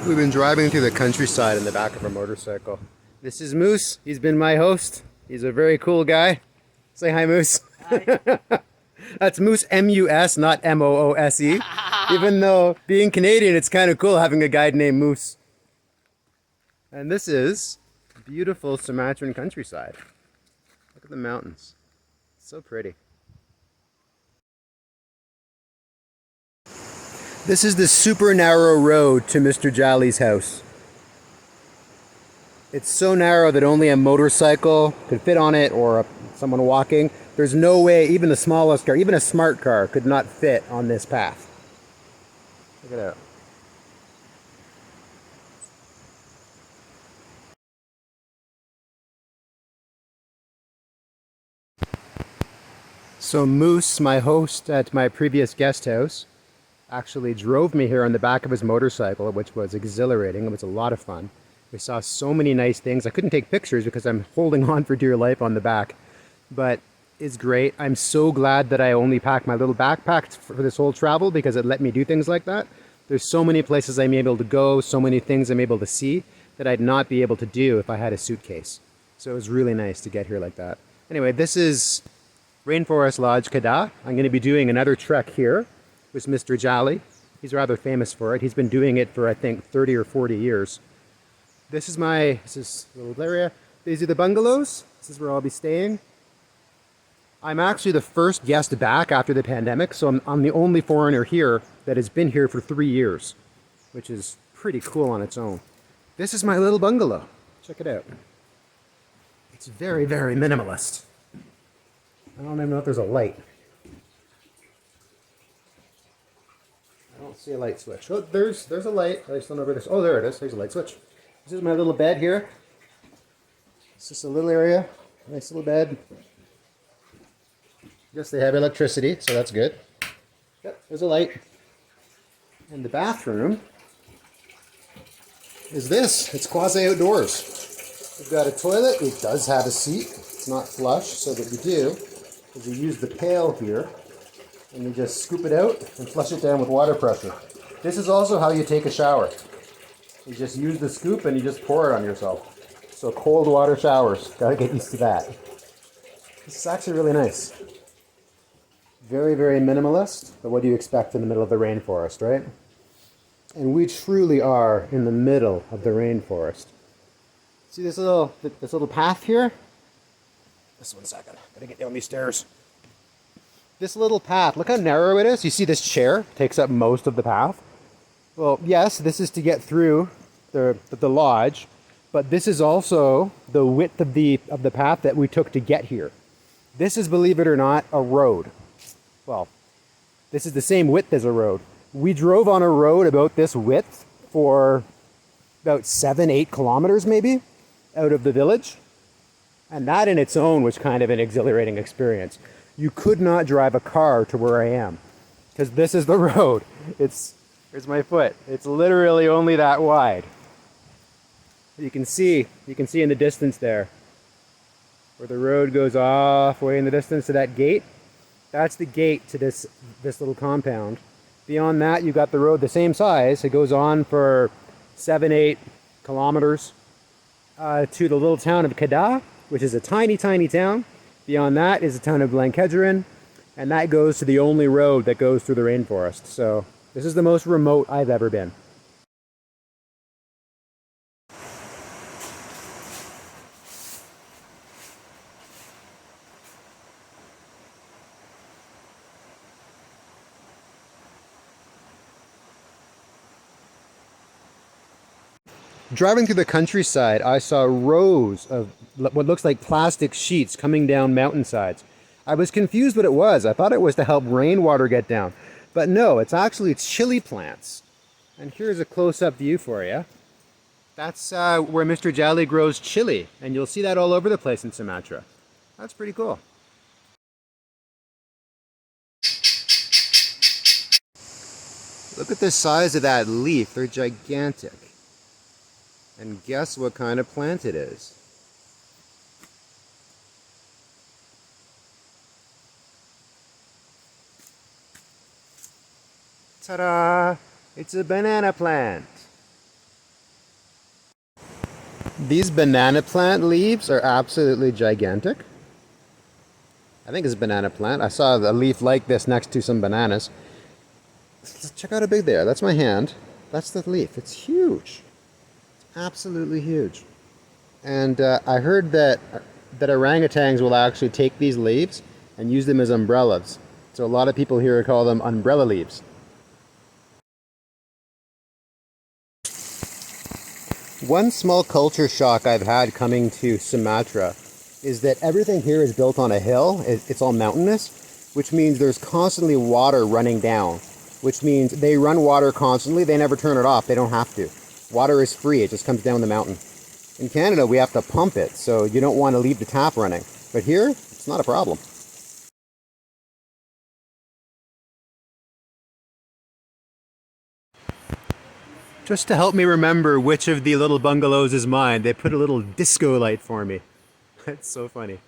We've been driving through the countryside in the back of a motorcycle. This is Moose. He's been my host. He's a very cool guy. Say hi, Moose. Hi. That's Moose, M-U-S, not M-O-O-S-E. Even though being Canadian, it's kind of cool having a guide named Moose. And this is beautiful Sumatran countryside. Look at the mountains. So pretty. This is the super narrow road to Mr. Jali's house. It's so narrow that only a motorcycle could fit on it, or someone walking. There's no way even the smallest car, even a smart car, could not fit on this path. Check it out. So Moose, my host at my previous guest house, actually drove me here on the back of his motorcycle, which was exhilarating. It was a lot of fun. We saw so many nice things. I couldn't take pictures because I'm holding on for dear life on the back, but it's great. I'm so glad that I only packed my little backpack for this whole travel because it let me do things like that. There's so many places I'm able to go, so many things I'm able to see that I'd not be able to do if I had a suitcase. So it was really nice to get here like that. Anyway, this is Rainforest Lodge, Kedah. I'm going to be doing another trek here with Mr. Jali. He's rather famous for it. He's been doing it for, I think, 30 or 40 years. This is a little area. These are the bungalows. This is where I'll be staying. I'm actually the first guest back after the pandemic, so I'm the only foreigner here that has been here for 3 years, which is pretty cool on its own. This is my little bungalow. Check it out. It's very, very minimalist. I don't even know if there's a light. I don't see a light switch. Oh, there's a light. I just don't know where this. Oh, there it is. There's a light switch. This is my little bed here. It's just a little area. Nice little bed. Guess they have electricity, so that's good. Yep, there's a light. And the bathroom is this. It's quasi outdoors. We've got a toilet. It does have a seat. It's not flush, so what you do is you use the pail here and you just scoop it out and flush it down with water pressure. This is also how you take a shower. You just use the scoop and you just pour it on yourself. So cold water showers, gotta get used to that. This is actually really nice. Very, very minimalist, but what do you expect in the middle of the rainforest, right? And we truly are in the middle of the rainforest. See this little path here? Just 1 second, gotta get down these stairs. This little path, look how narrow it is. You see this chair takes up most of the path. Well, yes, this is to get through the lodge, but this is also the width of the path that we took to get here. This is, believe it or not, a road. Well, this is the same width as a road. We drove on a road about this width for about 7-8 kilometers maybe out of the village. And that in its own was kind of an exhilarating experience. You could not drive a car to where I am because this is the road. Here's my foot. It's literally only that wide. You can see in the distance there where the road goes off way in the distance to that gate. That's the gate to this little compound. Beyond that, you've got the road the same size. It goes on for 7-8 kilometers to the little town of Kedah, which is a tiny, tiny town. Beyond that is the town of Blangkejeren, and that goes to the only road that goes through the rainforest. So this is the most remote I've ever been. Driving through the countryside, I saw rows of what looks like plastic sheets coming down mountainsides. I was confused what it was. I thought it was to help rainwater get down. But no, it's actually chili plants. And here's a close-up view for you. That's where Mr. Jali grows chili. And you'll see that all over the place in Sumatra. That's pretty cool. Look at the size of that leaf. They're gigantic. And guess what kind of plant it is? Ta-da! It's a banana plant. These banana plant leaves are absolutely gigantic. I think it's a banana plant. I saw a leaf like this next to some bananas. Let's check out how big they are. That's my hand. That's the leaf. It's huge. It's absolutely huge. And I heard that orangutans will actually take these leaves and use them as umbrellas. So a lot of people here call them umbrella leaves. One small culture shock I've had coming to Sumatra is that everything here is built on a hill. It's all mountainous, which means there's constantly water running down, which means they run water constantly. They never turn it off. They don't have to. Water is free. It just comes down the mountain. In Canada, we have to pump it, so you don't want to leave the tap running. But here, it's not a problem. Just to help me remember which of the little bungalows is mine, they put a little disco light for me. That's so funny.